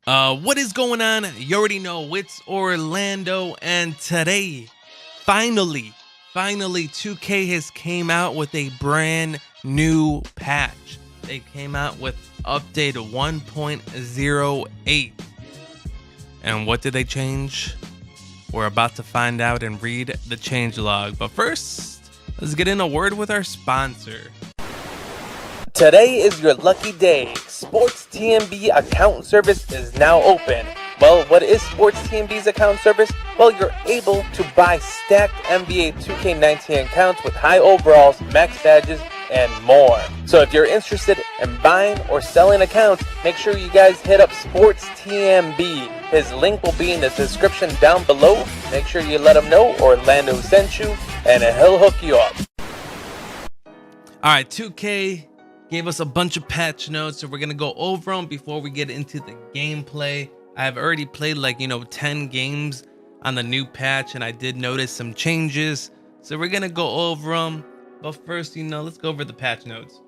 What is going on? You already know it's Orlando, and today, finally, 2K has came out with a brand new patch. They came out with update 1.08. And what did they change? We're about to find out and read the changelog. But first, let's get in a word with our sponsor. Today is your lucky day. Sports TMB account service is now open. Well, what is Sports TMB's account service? Well, you're able to buy stacked NBA 2K19 accounts with high overalls, max badges, and more. So if you're interested in buying or selling accounts, make sure you guys hit up Sports TMB. His link will be in the description down below. Make sure you let him know Orlando sent you, and he'll hook you up. All right, 2K gave us a bunch of patch notes, so we're gonna go over them before we get into the gameplay. I've already played 10 games on the new patch, and I did notice some changes, so we're gonna go over them. But first, let's go over the patch notes.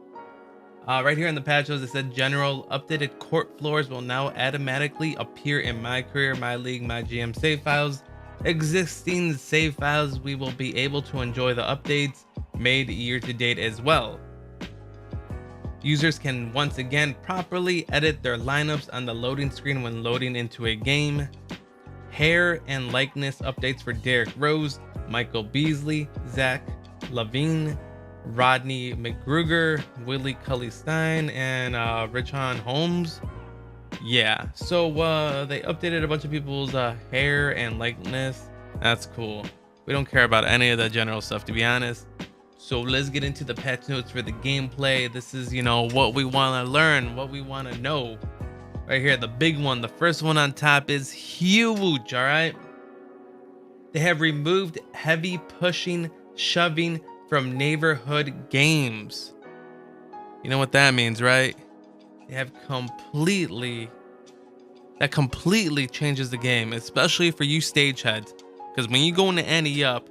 Right here in the patch notes, it said general updated court floors will now automatically appear in my career, my league, my GM save files. Existing save files, we will be able to enjoy the updates made year to date as well. Users can once again properly edit their lineups on the loading screen when loading into a game. Hair and likeness updates for Derrick Rose, Michael Beasley, Zach LaVine, Rodney McGruger, Willie Cully-Stein, and Richaun Holmes. Yeah, so they updated a bunch of people's hair and likeness. That's cool. We don't care about any of the general stuff, to be honest. So let's get into the patch notes for the gameplay. This is, what we want to learn, what we want to know. Right here, the big one, the first one on top is huge, all right? They have removed heavy pushing, shoving from neighborhood games. You know what that means, right? They have completely changes the game, especially for you stageheads. Because when you go into ante up,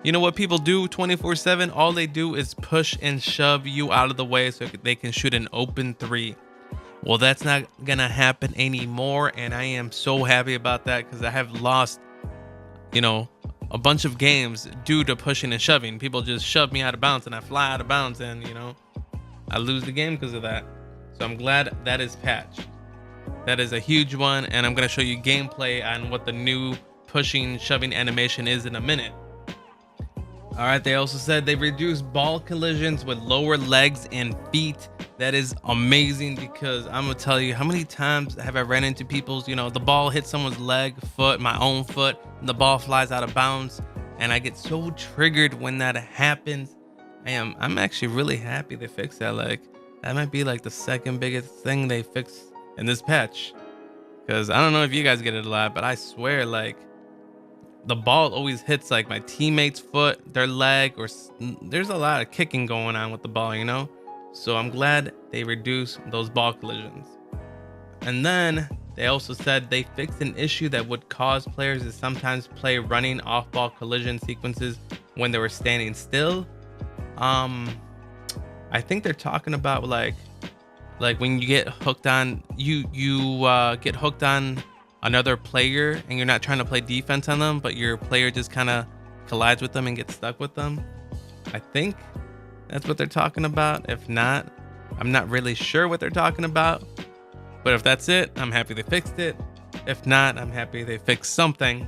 you know what people do 24/7? All they do is push and shove you out of the way so they can shoot an open three. Well, that's not gonna happen anymore, and I am so happy about that because I have lost, a bunch of games due to pushing and shoving. People just shove me out of bounds, and I fly out of bounds, and I lose the game because of that. So I'm glad that is patched. That is a huge one, and I'm gonna show you gameplay on what the new pushing, shoving animation is in a minute. All right, they also said they reduced ball collisions with lower legs and feet. That is amazing because I'm gonna tell you how many times have I ran into people's, the ball hits someone's leg, foot, my own foot, and the ball flies out of bounds, and I get so triggered when that happens. I'm actually really happy they fixed that. That might be the second biggest thing they fixed in this patch. Because I don't know if you guys get it a lot, but I swear the ball always hits my teammate's foot, their leg, or there's a lot of kicking going on with the ball, So I'm glad they reduced those ball collisions. And then they also said they fixed an issue that would cause players to sometimes play running off-ball collision sequences when they were standing still. I think they're talking about like when you get hooked on, you get hooked on another player and you're not trying to play defense on them, but your player just kind of collides with them and gets stuck with them. I think that's what they're talking about. If not, I'm not really sure what they're talking about, but if that's it, I'm happy they fixed it. If not, I'm happy they fixed something.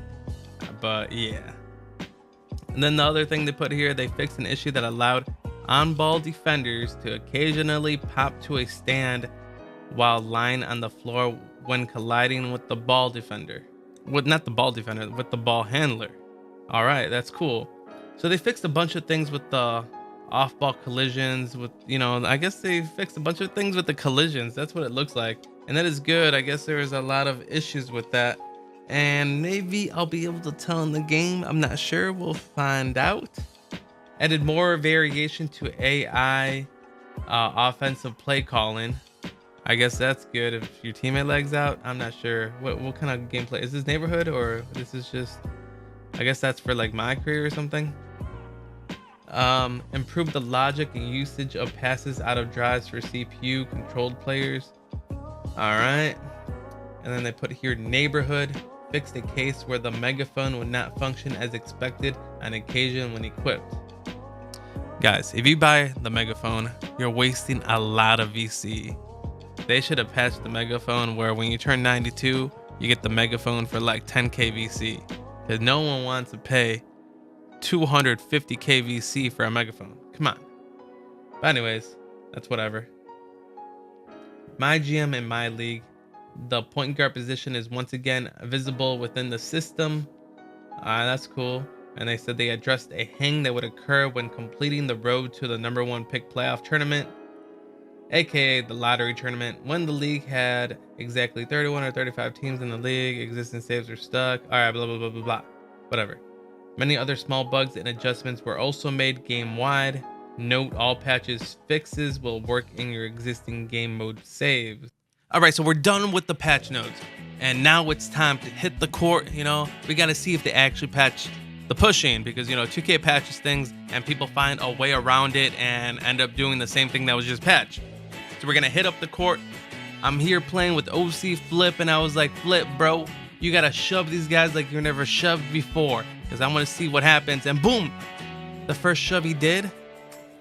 But yeah. And then the other thing they put here, they fixed an issue that allowed on-ball defenders to occasionally pop to a stand while lying on the floor when colliding with the ball defender. Not the ball defender, with the ball handler. All right, that's cool. So they fixed a bunch of things with the off-ball collisions I guess they fixed a bunch of things with the collisions. That's what it looks like. And that is good. I guess there is a lot of issues with that. And maybe I'll be able to tell in the game. I'm not sure. We'll find out. Added more variation to AI offensive play calling. I guess that's good if your teammate legs out. I'm not sure. What kind of gameplay? Is this neighborhood or this is just... I guess that's for my career or something. Improve the logic and usage of passes out of drives for CPU controlled players. All right. And then they put here neighborhood, fixed a case where the megaphone would not function as expected on occasion when equipped. Guys, if you buy the megaphone, you're wasting a lot of VC. They should have patched the megaphone where when you turn 92, you get the megaphone for like 10k VC. Because no one wants to pay 250k VC for a megaphone. Come on. But anyways, that's whatever. My GM in my league, the point guard position is once again visible within the system. That's cool. And they said they addressed a hang that would occur when completing the road to the #1 pick playoff tournament, aka the lottery tournament, when the league had exactly 31 or 35 teams in the league. Existing saves are stuck. All right, blah, blah, blah, blah, blah. Whatever. Many other small bugs and adjustments were also made game-wide. Note all patches fixes will work in your existing game mode saves. All right, so we're done with the patch notes. And now it's time to hit the court, you know. We got to see if they actually patch the pushing, because, you know, 2K patches things and people find a way around it and end up doing the same thing that was just patched. So we're going to hit up the court. I'm here playing with OC Flip, and I was like, Flip, bro, you got to shove these guys like you're never shoved before, because I want to see what happens. And boom, the first shove he did,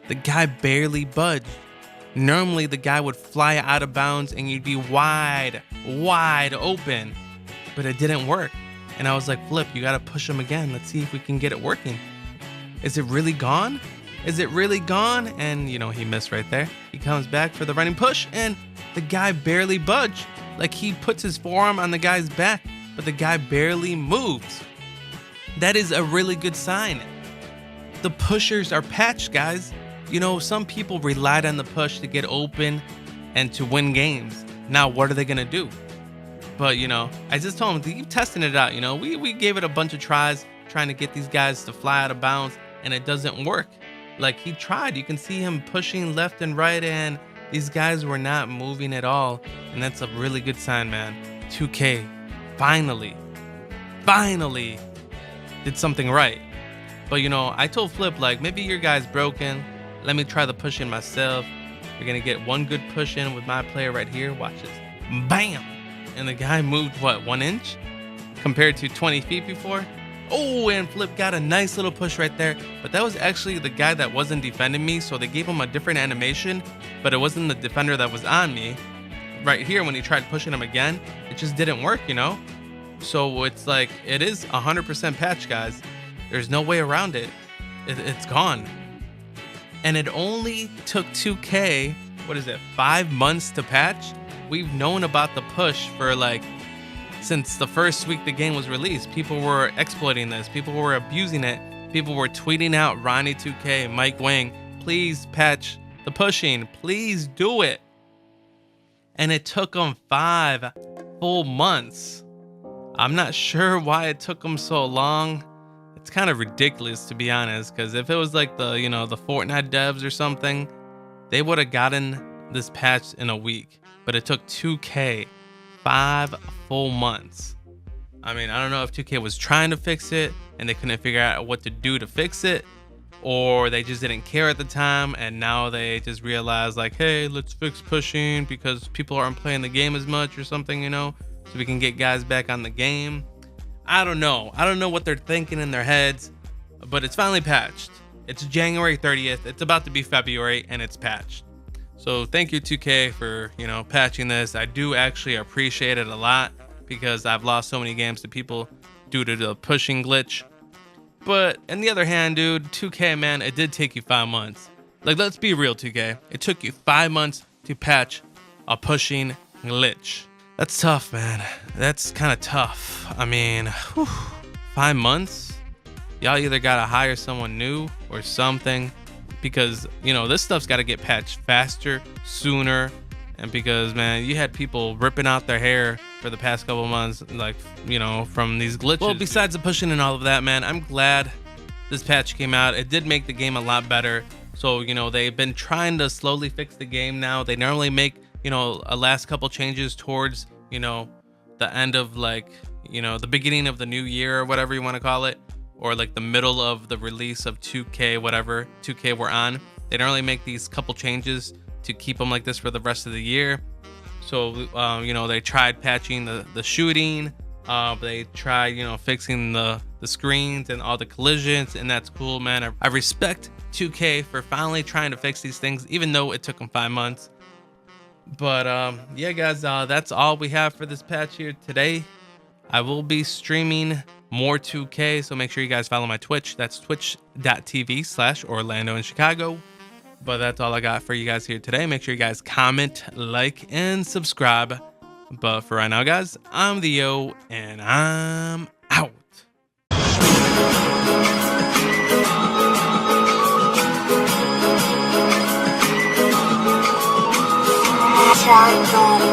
the guy barely budged. Normally the guy would fly out of bounds and you'd be wide open, but it didn't work. And I was like, Flip, you got to push him again. Let's see if we can get it working. Is it really gone? Is it really gone? And, you know, he missed right there. He comes back for the running push, and the guy barely budged. Like, he puts his forearm on the guy's back, but the guy barely moves. That is a really good sign. The pushers are patched, guys. You know, some people relied on the push to get open and to win games. Now, what are they going to do? But, you know, I just told him to keep testing it out. You know, we gave it a bunch of tries trying to get these guys to fly out of bounds, and it doesn't work. Like, he tried. You can see him pushing left and right, and these guys were not moving at all. And that's a really good sign, man. 2K finally did something right. But, you know, I told Flip, like, maybe your guy's broken. Let me try the push in myself. You're going to get one good push in with my player right here. Watch this. Bam! And the guy moved, what, 1 inch? Compared to 20 feet before? Oh, and Flip got a nice little push right there. But that was actually the guy that wasn't defending me, so they gave him a different animation. But it wasn't the defender that was on me. Right here, when he tried pushing him again, it just didn't work, you know? So it's like, it is 100% patch, guys. There's no way around it. It's gone. And it only took 2K, 5 months to patch? We've known about the push for like, since the first week the game was released. People were exploiting this. People were abusing it. People were tweeting out, Ronnie2K, Mike Wang, please patch the pushing. Please do it. And it took them 5 full months. I'm not sure why it took them so long. It's kind of ridiculous, to be honest, because if it was like the, you know, the Fortnite devs or something, they would have gotten this patch in a week. But it took 2K 5 full months. I mean, I don't know if 2K was trying to fix it and they couldn't figure out what to do to fix it, or they just didn't care at the time and now they just realized, like, hey, let's fix pushing because people aren't playing the game as much or something, you know, so we can get guys back on the game. I don't know what they're thinking in their heads, but it's finally patched. It's January 30th. It's about to be February, and it's patched. So thank you, 2K, for, you know, patching this. I do actually appreciate it a lot because I've lost so many games to people due to the pushing glitch. But on the other hand, dude, 2K, man, it did take you 5 months. Like, let's be real, 2K. It took you 5 months to patch a pushing glitch. That's tough, man. That's kind of tough. I mean, 5 months? Y'all either gotta hire someone new or something, because, you know, this stuff's gotta get patched faster, sooner. And because, man, you had people ripping out their hair for the past couple months, like, you know, from these glitches. Well, besides the pushing and all of that, man, I'm glad this patch came out. It did make the game a lot better. So, you know, they've been trying to slowly fix the game now. They normally make, you know, a last couple changes towards, you know, the end of, like, you know, the beginning of the new year or whatever you want to call it, or like the middle of the release of 2K, whatever 2K we're on. They normally make these couple changes to keep them like this for the rest of the year. So you know, they tried patching the shooting. They tried, you know, fixing the screens and all the collisions, and that's cool, man. I respect 2K for finally trying to fix these things, even though it took them 5 months. But yeah, guys, that's all we have for this patch here today. I will be streaming more 2K, so make sure you guys follow my Twitch. That's twitch.tv/OrlandoinChicago. But that's all I got for you guys here today. Make sure you guys comment, like, and subscribe. But for right now, guys, I'm the Yo, and I'm out. Chicago.